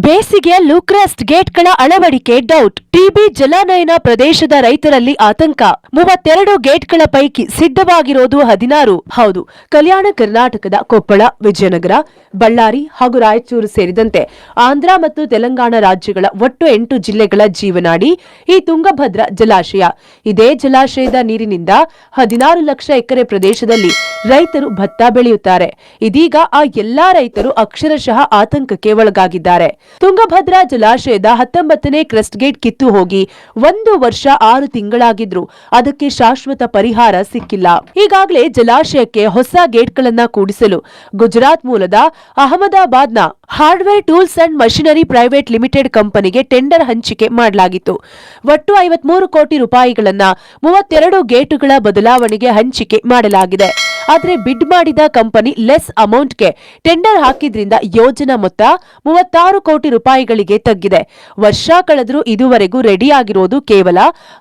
ಬೇಸಿಗೆಯಲ್ಲೂ crust ಗೇಟ್ಗಳ ಅಳವಡಿಕೆ doubt. TB ಜಲಾನಯನ ಪ್ರದೇಶದ ರೈತರಲ್ಲಿ ಆತಂಕ. 32 ಗೇಟ್ಗಳ ಪೈಕಿ ಸಿದ್ಧವಾಗಿರೋದು 16. ಹೌದು, ಕಲ್ಯಾಣ ಕರ್ನಾಟಕದ ಕೊಪ್ಪಳ, ವಿಜಯನಗರ, ಬಳ್ಳಾರಿ ಹಾಗೂ ರಾಯಚೂರು ಸೇರಿದಂತೆ ಆಂಧ್ರ ಮತ್ತು ತೆಲಂಗಾಣ ರಾಜ್ಯಗಳ ಒಟ್ಟು 8 ಜಿಲ್ಲೆಗಳ ಜೀವನಾಡಿ ಈ ತುಂಗಭದ್ರಾ ಜಲಾಶಯ. ಇದೇ ಜಲಾಶಯದ ನೀರಿನಿಂದ 16 ಲಕ್ಷ ಎಕರೆ ಪ್ರದೇಶದಲ್ಲಿ ರೈತರು ಭತ್ತ ಬೆಳೆಯುತ್ತಾರೆ. ಇದೀಗ ಆ ಎಲ್ಲಾ ರೈತರು ಅಕ್ಷರಶಃ ಆತಂಕಕ್ಕೆ ಒಳಗಾಗಿದ್ದಾರೆ. ತುಂಗಭದ್ರಾ ಜಲಾಶಯದ 19ನೇ ಕ್ರಸ್ಟ್ ಗೇಟ್ ಕಿತ್ತು ಹೋಗಿ 1 ವರ್ಷ 6 ತಿಂಗಳಾಗಿದ್ರು ಅದಕ್ಕೆ ಶಾಶ್ವತ ಪರಿಹಾರ ಸಿಕ್ಕಿಲ್ಲ. ಈಗಾಗಲೇ ಜಲಾಶಯಕ್ಕೆ ಹೊಸ ಗೇಟ್ಗಳನ್ನ ಕೂಡಿಸಲು ಗುಜರಾತ್ ಮೂಲದ ಅಹಮದಾಬಾದ್ನ hardware tools and machinery private limited ಕಂಪನಿಗೆ ಟೆಂಡರ್ ಹಂಚಿಕೆ ಮಾಡಲಾಗಿತ್ತು. ಒಟ್ಟು 53 ಕೋಟಿ ರೂಪಾಯಿಗಳನ್ನ 32 ಗೇಟುಗಳ ಬದಲಾವಣೆಗೆ ಹಂಚಿಕೆ ಮಾಡಲಾಗಿದೆ. ಆದರೆ ಬಿಡ್ ಮಾಡಿದ ಕಂಪನಿ ಲೆಸ್ ಅಮೌಂಟ್ಗೆ ಟೆಂಡರ್ ಹಾಕಿದ್ರಿಂದ ಯೋಜನಾ ಮೊತ್ತ 36 ಕೋಟಿ ರೂಪಾಯಿಗಳಿಗೆ ತಗ್ಗಿದೆ. ವರ್ಷ ಕಳೆದರೂ ಇದುವರೆಗೂ ರೆಡಿ ಆಗಿರೋದು ಕೇವಲ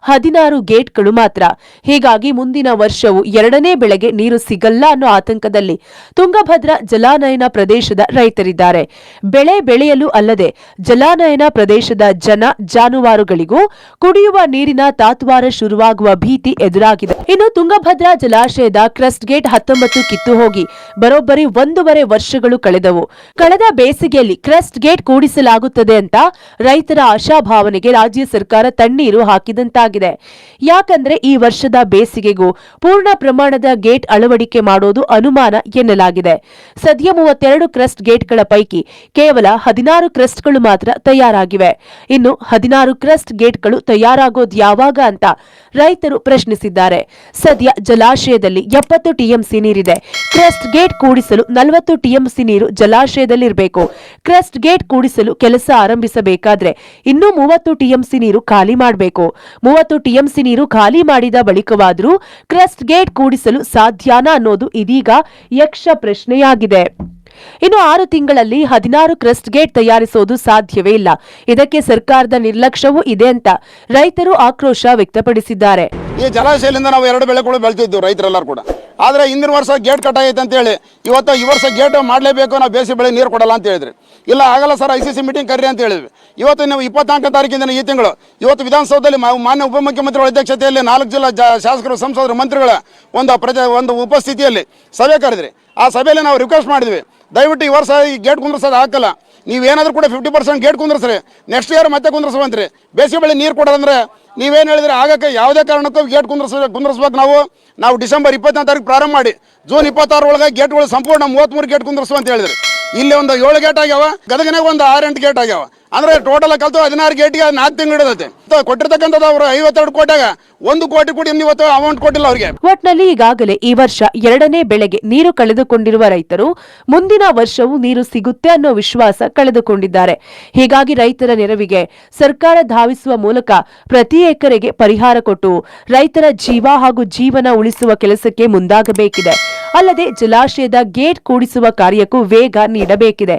16 ಗೇಟ್ಗಳು ಮಾತ್ರ. ಹೀಗಾಗಿ ಮುಂದಿನ ವರ್ಷವೂ 2ನೇ ಬೆಳೆಗೆ ನೀರು ಸಿಗಲ್ಲ ಅನ್ನೋ ಆತಂಕದಲ್ಲಿ ತುಂಗಭದ್ರಾ ಜಲಾನಯನ ಪ್ರದೇಶದ ರೈತರಿದ್ದಾರೆ. ಬೆಳೆ ಬೆಳೆಯಲು ಅಲ್ಲದೆ ಜಲಾನಯನ ಪ್ರದೇಶದ ಜನ ಜಾನುವಾರುಗಳಿಗೂ ಕುಡಿಯುವ ನೀರಿನ ತಾತ್ವಾರ ಶುರುವಾಗುವ ಭೀತಿ ಎದುರಾಗಿದೆ. ಇನ್ನು ತುಂಗಭದ್ರಾ ಜಲಾಶಯದ ಕ್ರಸ್ಟ್ ಗೇಟ್ 19 ಕಿತ್ತು ಹೋಗಿ ಬರೋಬ್ಬರಿ 1.5 ವರ್ಷಗಳು ಕಳೆದವು. ಕಳೆದ ಬೇಸಿಗೆಯಲ್ಲಿ ಕ್ರಸ್ಟ್ ಗೇಟ್ ಕೂಡಿಸಲಾಗುತ್ತದೆ ಅಂತ ರೈತರ ಆಶಾಭಾವನೆಗೆ ರಾಜ್ಯ ಸರ್ಕಾರ ತಣ್ಣೀರು ಹಾಕಿದಂತಾಗಿದೆ. ಯಾಕಂದ್ರೆ ಈ ವರ್ಷದ ಬೇಸಿಗೆಗೂ ಪೂರ್ಣ ಪ್ರಮಾಣದ ಗೇಟ್ ಅಳವಡಿಕೆ ಮಾಡೋದು ಅನುಮಾನ ಎನ್ನಲಾಗಿದೆ. ಸದ್ಯ 32 ಕ್ರಸ್ಟ್ ಗೇಟ್ಗಳ ಪೈಕಿ ಕೇವಲ 16 ಕ್ರಸ್ಟ್ಗಳು ಮಾತ್ರ ತಯಾರಾಗಿವೆ. ಇನ್ನು 16 ಕ್ರಸ್ಟ್ ಗೇಟ್ಗಳು ತಯಾರಾಗೋದು ಯಾವಾಗ ಅಂತ ರೈತರು ಪ್ರಶ್ನಿಸಿದ್ದಾರೆ. ಸದ್ಯ ಜಲಾಶಯದಲ್ಲಿ 70 ಟಿಎಂಸಿ ನೀರಿದೆ. ಕ್ರಸ್ಟ್ ಗೇಟ್ ಕೂಡಿಸಲು 40 ಟಿಎಂಸಿ ನೀರು ಜಲಾಶಯದಲ್ಲಿರಬೇಕು. ಕ್ರಸ್ಟ್ ಗೇಟ್ ಕೂಡಿಸಲು ಕೆಲಸ ಆರಂಭಿಸಬೇಕಾದ್ರೆ ಇನ್ನೂ 30 ಟಿಎಂಸಿ ನೀರು ಖಾಲಿ ಮಾಡಬೇಕು. 30 ಟಿಎಂಸಿ ನೀರು ಖಾಲಿ ಮಾಡಿದ ಬಳಿಕವಾದರೂ ಕ್ರಸ್ಟ್ ಗೇಟ್ ಕೂಡಿಸಲು ಸಾಧ್ಯನಾ ಅನ್ನೋದು ಇದೀಗ ಯಕ್ಷ ಪ್ರಶ್ನೆಯಾಗಿದೆ. ಇನ್ನು 6 ತಿಂಗಳಲ್ಲಿ 16 ಕ್ರಸ್ಟ್ ಗೇಟ್ ತಯಾರಿಸೋದು ಸಾಧ್ಯವೇ ಇಲ್ಲ. ಇದಕ್ಕೆ ಸರ್ಕಾರದ ನಿರ್ಲಕ್ಷ್ಯವೂ ಇದೆ ಅಂತ ರೈತರು ಆಕ್ರೋಶ ವ್ಯಕ್ತಪಡಿಸಿದ್ದಾರೆ. ಈ ಜಲಾಶಯದಿಂದ ನಾವು 2 ಬೆಳೆಗಳು ಬೆಳೆತಿದ್ದು ರೈತರೆಲ್ಲರೂ ಕೂಡ. ಆದರೆ ಹಿಂದಿನ ವರ್ಷ ಗೇಟ್ ಕಟ್ಟಾಗೈತೆ ಅಂತ ಹೇಳಿ ಈ ವರ್ಷ ಗೇಟ್ ಮಾಡಲೇಬೇಕು, ನಾವು ಬೇಸಿಗೆ ಬೆಳೆ ನೀರು ಕೊಡಲ್ಲ ಅಂತ ಹೇಳಿದ್ರಿ. ಇಲ್ಲ ಆಗಲ್ಲ ಸರ್, ICC ಮೀಟಿಂಗ್ ಕರ್ರಿ ಅಂತ ಹೇಳಿದ್ವಿ. ಇವತ್ತು ನಾವು 24ನೇ ತಾರೀಕಿಂದ ಈ ತಿಂಗಳು ಇವತ್ತು ವಿಧಾನಸೌಧದಲ್ಲಿ ಮಾನ್ಯ ಉಪಮುಖ್ಯಮಂತ್ರಿಗಳ ಅಧ್ಯಕ್ಷತೆಯಲ್ಲಿ 4 ಜಿಲ್ಲಾ ಶಾಸಕರು, ಸಂಸದರು, ಮಂತ್ರಿಗಳ ಒಂದು ಉಪಸ್ಥಿತಿಯಲ್ಲಿ ಸಭೆ ಕರೆದ್ರಿ. ಆ ಸಭೆಯಲ್ಲಿ ನಾವು ರಿಕ್ವೆಸ್ಟ್ ಮಾಡಿದ್ವಿ, ದಯವಿಟ್ಟು ಈ ವರ್ಷ ಈ ಗೇಟ್ ಕುಂದ್ರಿಸೋದು ಹಾಕಲ್ಲ, ನೀವೇನಾದರೂ ಕೂಡ 50% ಗೇಟ್ ಕುಂದ್ರಿಸ್ರಿ, ನೆಕ್ಸ್ಟ್ ಇಯರ್ ಮತ್ತೆ ಕುಂದ್ರಿಸುವಂತ್ರಿ. ಬೇಸಿಗೆ ಬೆಳೆ ನೀರು ಕೊಡೋದಂದ್ರೆ ನೀವೇನು ಹೇಳಿದ್ರೆ ಆಗಕ್ಕೆ ಯಾವುದೇ ಕಾರಣಕ್ಕೂ ಗೇಟ್ ಕುಂದ್ರಿಸ್ಬೇಕು. ನಾವು ಡಿಸೆಂಬರ್ 20ನೇ ತಾರೀಕು ಪ್ರಾರಂಭ ಮಾಡಿ ಜೂನ್ 26 ಒಳಗೆ ಗೇಟ್ಗಳು ಸಂಪೂರ್ಣ 33 ಗೇಟ್ ಕುಂದ್ರಿಸುವ ಅಂತ ಹೇಳಿದ್ರು. ಇಲ್ಲಿ ಒಂದು 7 ಗೇಟ್ ಆಗ್ಯಾವ, ಗದಗನಾಗ ಒಂದು 6-8 ಗೇಟ್ ಆಗ್ಯಾವ. ಅಂದ್ರೆ ಟೋಟಲ್ ಕಲ್ತು 16 ಗೇಟ್ಗೆ 4 ತಿಂಗಳು ಹಿಡಿದೈತೆ. ಕೊಟ್ಟಿರ್ತಕ್ಕಂಥದ್ದು ಅವರು 52 ಕೋಟಿಯಾಗ 1 ಕೋಟಿ ಕೂಡ ಇವತ್ತು ಅಮೌಂಟ್ ಕೊಟ್ಟಿಲ್ಲ ಅವರಿಗೆ. ಒಟ್ನಲ್ಲಿ ಈಗಾಗಲೇ ಈ ವರ್ಷ 2ನೇ ಬೆಳೆಗೆ ನೀರು ಕಳೆದುಕೊಂಡಿರುವ ರೈತರು ಮುಂದಿನ ವರ್ಷವೂ ನೀರು ಸಿಗುತ್ತೆ ಅನ್ನೋ ವಿಶ್ವಾಸ ಕಳೆದುಕೊಂಡಿದ್ದಾರೆ. ಹೀಗಾಗಿ ರೈತರ ನೆರವಿಗೆ ಸರ್ಕಾರ ಧಾವಿಸುವ ಮೂಲಕ ಪ್ರತಿ ಎಕರೆಗೆ ಪರಿಹಾರ ಕೊಟ್ಟು ರೈತರ ಜೀವ ಹಾಗೂ ಜೀವನ ಉಳಿಸುವ ಕೆಲಸಕ್ಕೆ ಮುಂದಾಗಬೇಕಿದೆ. ಅಲ್ಲದೆ ಜಲಾಶಯದ ಗೇಟ್ ಕೂಡಿಸುವ ಕಾರ್ಯಕ್ಕೂ ವೇಗ ನೀಡಬೇಕಿದೆ.